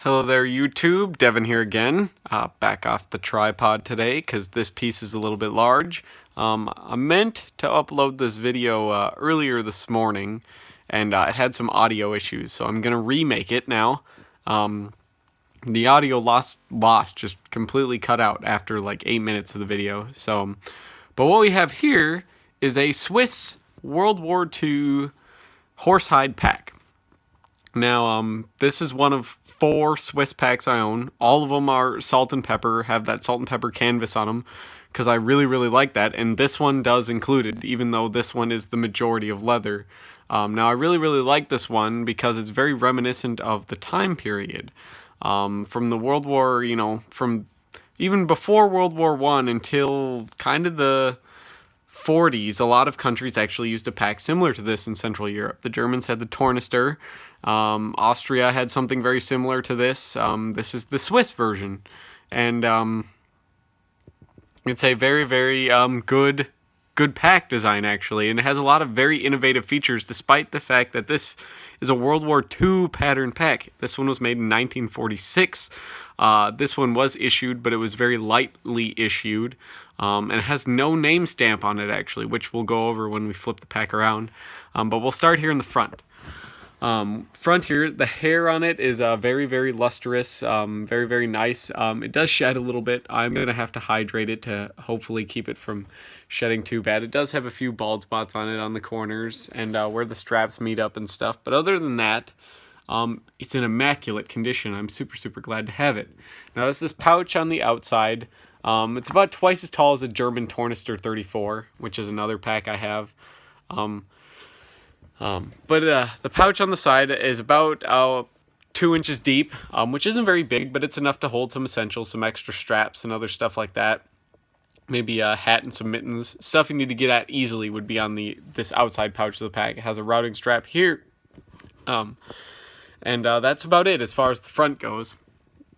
Hello there, YouTube. Devin here again, back off the tripod today because this piece is a little bit large. I meant to upload this video earlier this morning, and it had some audio issues, so I'm gonna remake it now. The audio lost, just completely cut out after like 8 minutes of the video. But what we have here is a Swiss World War II horsehide pack. Now, this is one of 4 Swiss packs I own. All of them are salt and pepper, have that salt and pepper canvas on them, because I really, really like that. And this one does include it, even though this one is the majority of leather. Now, I really, really like this one because it's very reminiscent of the time period. From the World War, from even before World War I until kind of the 40s, a lot of countries actually used a pack similar to this in Central Europe. The Germans had the Tornister. Austria had something very similar to this. This is the Swiss version. And it's a very, very good pack design, actually. And it has a lot of very innovative features, despite the fact that this is a World War II pattern pack. This one was made in 1946. This one was issued, but it was very lightly issued. And it has no name stamp on it, actually, which we'll go over when we flip the pack around. But we'll start here in the front. Front here, the hair on it is very, very lustrous, very, very nice. It does shed a little bit. I'm going to have to hydrate it to hopefully keep it from shedding too bad. It does have a few bald spots on it on the corners and where the straps meet up and stuff. But other than that, it's in immaculate condition. I'm super, super glad to have it. Now, there's this pouch on the outside. It's about twice as tall as a German Tornister 34, which is another pack I have. But the pouch on the side is about 2 inches deep, which isn't very big, but it's enough to hold some essentials, some extra straps and other stuff like that. Maybe a hat and some mittens. Stuff you need to get at easily would be on this outside pouch of the pack. It has a routing strap here. And that's about it as far as the front goes.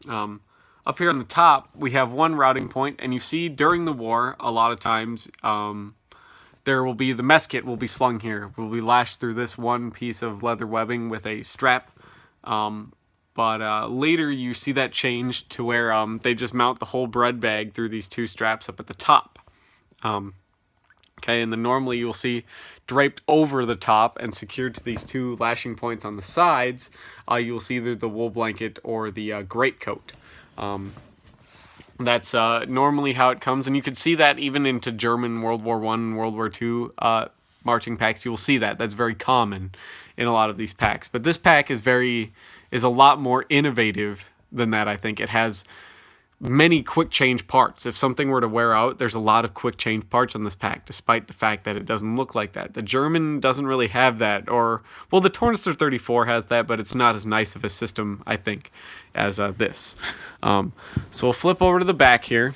Up here on the top, we have one routing point, and you see during the war, a lot of times, there will be the mess kit will be slung here. Will be lashed through this one piece of leather webbing with a strap. But later you see that change to where they just mount the whole bread bag through these 2 straps up at the top. Okay, and then normally you'll see draped over the top and secured to these 2 lashing points on the sides, you'll see either the wool blanket or the greatcoat. That's normally how it comes, and you can see that even into German World War I and World War II marching packs. You will see that. That's very common in a lot of these packs. But this pack is a lot more innovative than that, I think. It has many quick change parts. If something were to wear out, there's a lot of quick change parts on this pack, despite the fact that it doesn't look like that. The German doesn't really have that, well, the Tornister 34 has that, but it's not as nice of a system, I think, as this. So we'll flip over to the back here.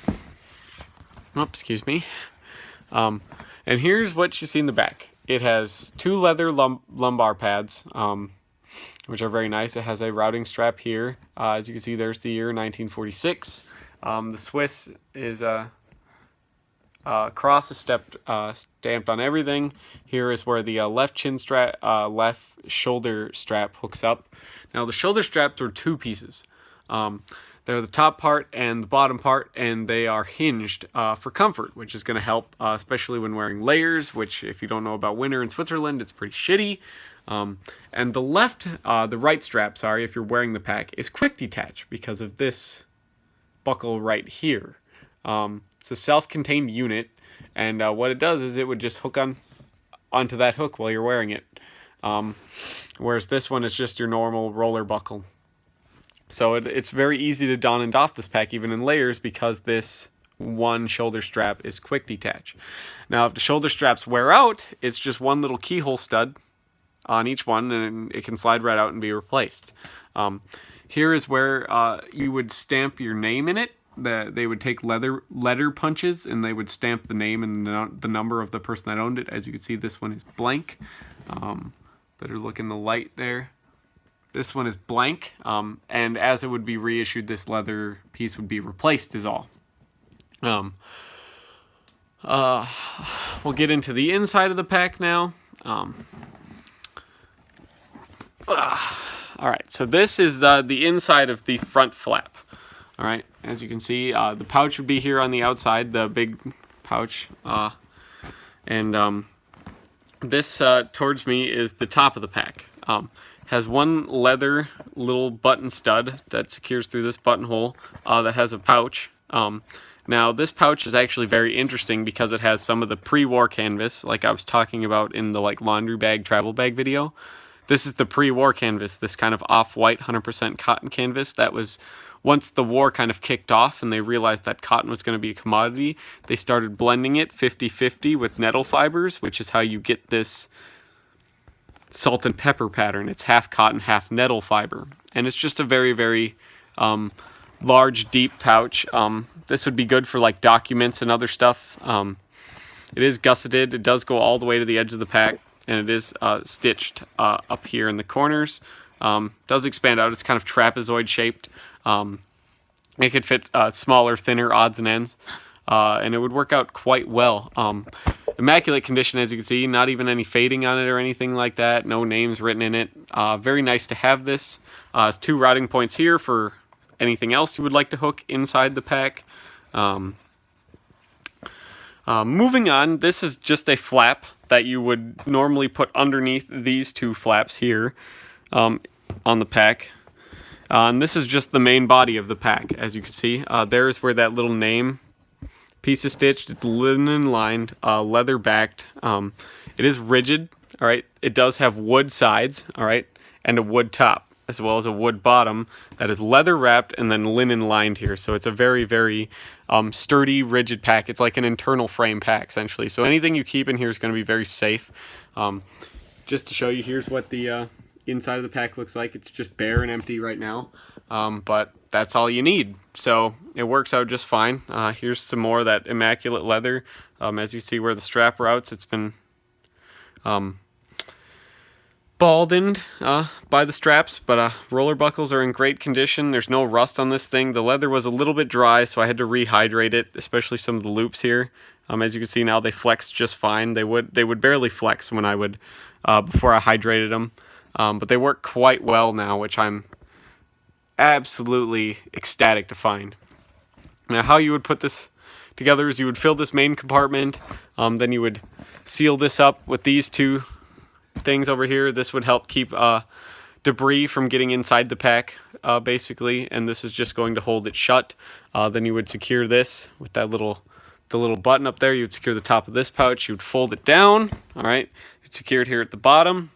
Oops, excuse me. And here's what you see in the back. It has 2 leather lumbar pads, which are very nice. It has a routing strap here. As you can see, there's the year 1946. The Swiss is cross is stamped on everything. Here is where the left shoulder strap hooks up. Now, the shoulder straps are 2 pieces. They're the top part and the bottom part, and they are hinged for comfort, which is going to help, especially when wearing layers, which, if you don't know about winter in Switzerland, it's pretty shitty. And the right strap, if you're wearing the pack, is quick detach because of this buckle right here. It's a self-contained unit, and what it does is it would just hook onto that hook while you're wearing it. Whereas this one is just your normal roller buckle. So it's very easy to don and doff this pack, even in layers, because this one shoulder strap is quick detach. Now, if the shoulder straps wear out, it's just one little keyhole stud on each one, and it can slide right out and be replaced. Here is where you would stamp your name in it. They would take letter punches, and they would stamp the name and the number of the person that owned it. As you can see, this one is blank. Better look in the light there. This one is blank, and as it would be reissued, this leather piece would be replaced is all. We'll get into the inside of the pack now. All right, so this is the inside of the front flap. All right, as you can see, the pouch would be here on the outside, the big pouch, and this towards me is the top of the pack. Has one leather little button stud that secures through this buttonhole that has a pouch. Now this pouch is actually very interesting because it has some of the pre-war canvas, like I was talking about in the laundry bag travel bag video. This is the pre-war canvas, this kind of off-white 100% cotton canvas that was, once the war kind of kicked off and they realized that cotton was going to be a commodity, they started blending it 50-50 with nettle fibers, which is how you get this salt and pepper pattern. It's half cotton, half nettle fiber. And it's just a very, very large, deep pouch. This would be good for like documents and other stuff. It is gusseted. It does go all the way to the edge of the pack. And it is stitched up here in the corners. Does expand out. It's kind of trapezoid shaped. It could fit smaller, thinner odds and ends, and it would work out quite well. Immaculate condition, as you can see, not even any fading on it or anything like that. No names written in it. Very nice to have this. It's 2 routing points here for anything else you would like to hook inside the pack. Moving on, this is just a flap that you would normally put underneath these 2 flaps here on the pack. And this is just the main body of the pack, as you can see. There's where that little name piece is stitched. It's linen lined, leather backed. It is rigid, all right. It does have wood sides, all right, and a wood top, as well as a wood bottom that is leather wrapped and then linen lined here. So it's a very, very sturdy, rigid pack. It's like an internal frame pack, essentially. So anything you keep in here is going to be very safe. Just to show you, here's what the inside of the pack looks like. It's just bare and empty right now, but that's all you need. So it works out just fine. Here's some more of that immaculate leather. As you see where the strap routes, it's been baldened by the straps, but roller buckles are in great condition. There's no rust on this thing. The leather was a little bit dry, so I had to rehydrate it, especially some of the loops here. As you can see now, they flex just fine. They would barely flex when I would before I hydrated them, but they work quite well now, which I'm absolutely ecstatic to find. Now, how you would put this together is you would fill this main compartment, then you would seal this up with these 2 things over here. This would help keep debris from getting inside the pack, basically, and this is just going to hold it shut. Then you would secure this with that little button up there. You would secure the top of this pouch. You would fold it down, all right. You'd secure it here at the bottom,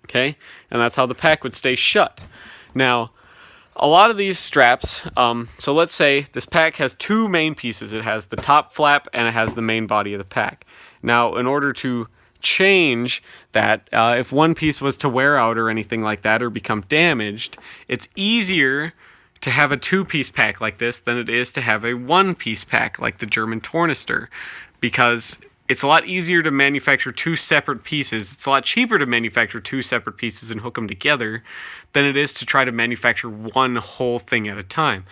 okay, and that's how the pack would stay shut. Now, a lot of these straps, so let's say this pack has 2 main pieces. It has the top flap and it has the main body of the pack. Now, in order to change that, if one piece was to wear out or anything like that or become damaged, it's easier to have a 2-piece pack like this than it is to have a 1-piece pack like the German Tornister, because it's a lot easier to manufacture 2 separate pieces. It's a lot cheaper to manufacture 2 separate pieces and hook them together than it is to try to manufacture one whole thing at a time.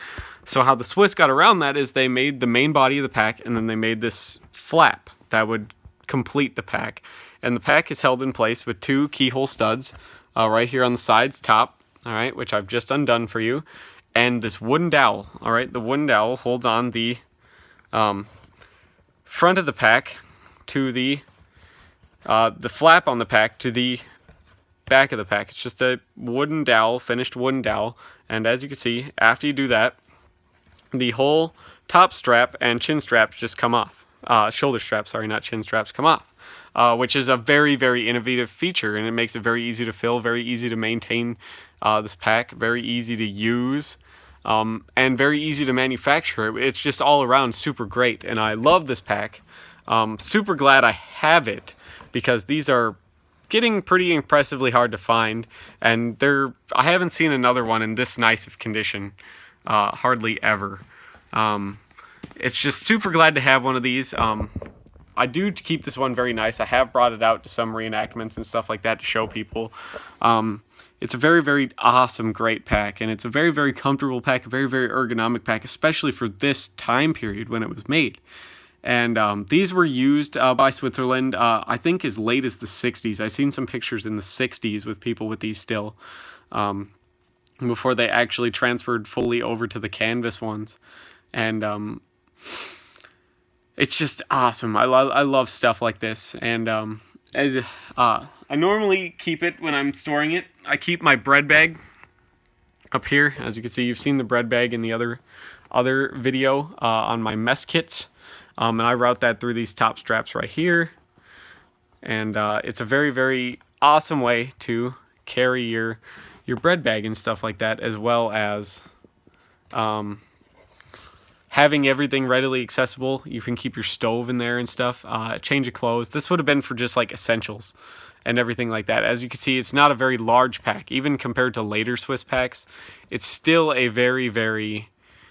So how the Swiss got around that is they made the main body of the pack, and then they made this flap that would complete the pack. And the pack is held in place with 2 keyhole studs right here on the sides, top, all right, which I've just undone for you, and this wooden dowel, all right. The wooden dowel holds on the front of the pack to the flap on the pack to the back of the pack. It's just a wooden dowel, finished wooden dowel, and as you can see, after you do that, the whole top strap and chin straps just come off. Shoulder straps, sorry, not chin straps, come off, which is a very, very innovative feature, and it makes it very easy to fill, very easy to maintain this pack, very easy to use, and very easy to manufacture. It's just all around super great, and I love this pack. Super glad I have it, because these are getting pretty impressively hard to find, and I haven't seen another one in this nice of condition hardly ever. It's just super glad to have one of these. I do keep this one very nice. I have brought it out to some reenactments and stuff like that to show people. It's a very, very awesome, great pack, and it's a very, very comfortable pack, a very, very ergonomic pack, especially for this time period when it was made. And these were used by Switzerland, I think as late as the 60s. I've seen some pictures in the 60s with people with these still. before they actually transferred fully over to the canvas ones. And it's just awesome. I love stuff like this. And I normally keep it when I'm storing it. I keep my bread bag up here. As you can see, you've seen the bread bag in the other video on my mess kits. And I route that through these top straps right here. And it's a very, very awesome way to carry your bread bag and stuff like that, as well as having everything readily accessible. You can keep your stove in there and stuff, change of clothes. This would have been for just like essentials and everything like that. As you can see, it's not a very large pack. Even compared to later Swiss packs, it's still a very, very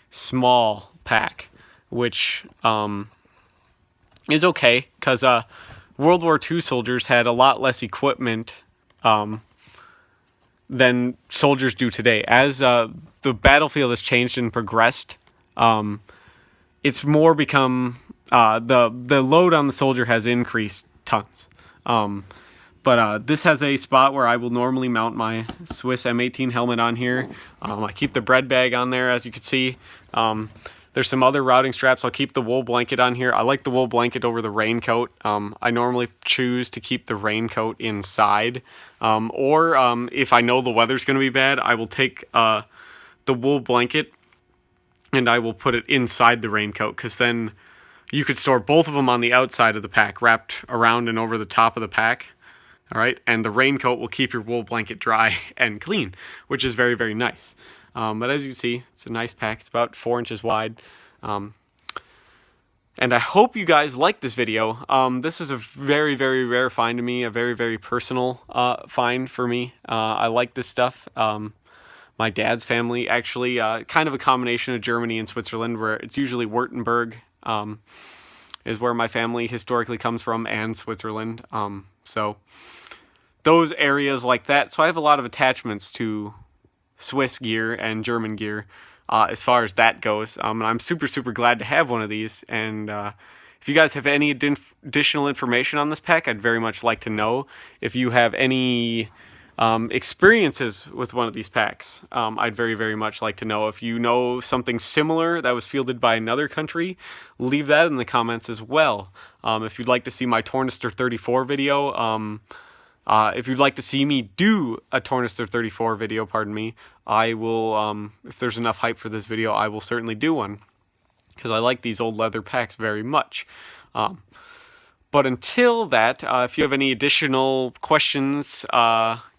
small pack, which is okay, because World War II soldiers had a lot less equipment than soldiers do today. As the battlefield has changed and progressed, it's more become the load on the soldier has increased tons. But this has a spot where I will normally mount my Swiss M18 helmet on here. I keep the bread bag on there, as you can see. There's some other routing straps. I'll keep the wool blanket on here. I like the wool blanket over the raincoat. I normally choose to keep the raincoat inside. Or if I know the weather's going to be bad, I will take the wool blanket and I will put it inside the raincoat, because then you could store both of them on the outside of the pack, wrapped around and over the top of the pack. All right, and the raincoat will keep your wool blanket dry and clean, which is very, very nice. But as you can see, it's a nice pack. It's about 4 inches wide. And I hope you guys like this video. This is a very, very rare find to me, a very, very personal find for me. I like this stuff. My dad's family, actually, kind of a combination of Germany and Switzerland, where it's usually Württemberg is where my family historically comes from, and Switzerland. So those areas like that. So I have a lot of attachments to Swiss gear and German gear as far as that goes. And I'm super, super glad to have one of these. And if you guys have any additional information on this pack, I'd very much like to know. If you have any experiences with one of these packs, I'd very, very much like to know. If you know something similar that was fielded by another country, leave that in the comments as well. If you'd like to see my Tornister 34 video, if you'd like to see me do a Tornister 34 video, pardon me, I will, if there's enough hype for this video, I will certainly do one, because I like these old leather packs very much. But until that, if you have any additional questions,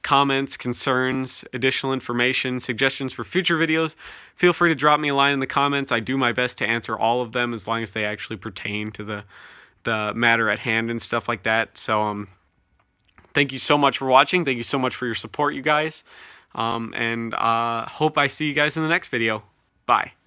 comments, concerns, additional information, suggestions for future videos, feel free to drop me a line in the comments. I do my best to answer all of them, as long as they actually pertain to the matter at hand and stuff like that. So, thank you so much for watching. Thank you so much for your support, you guys. And hope I see you guys in the next video. Bye.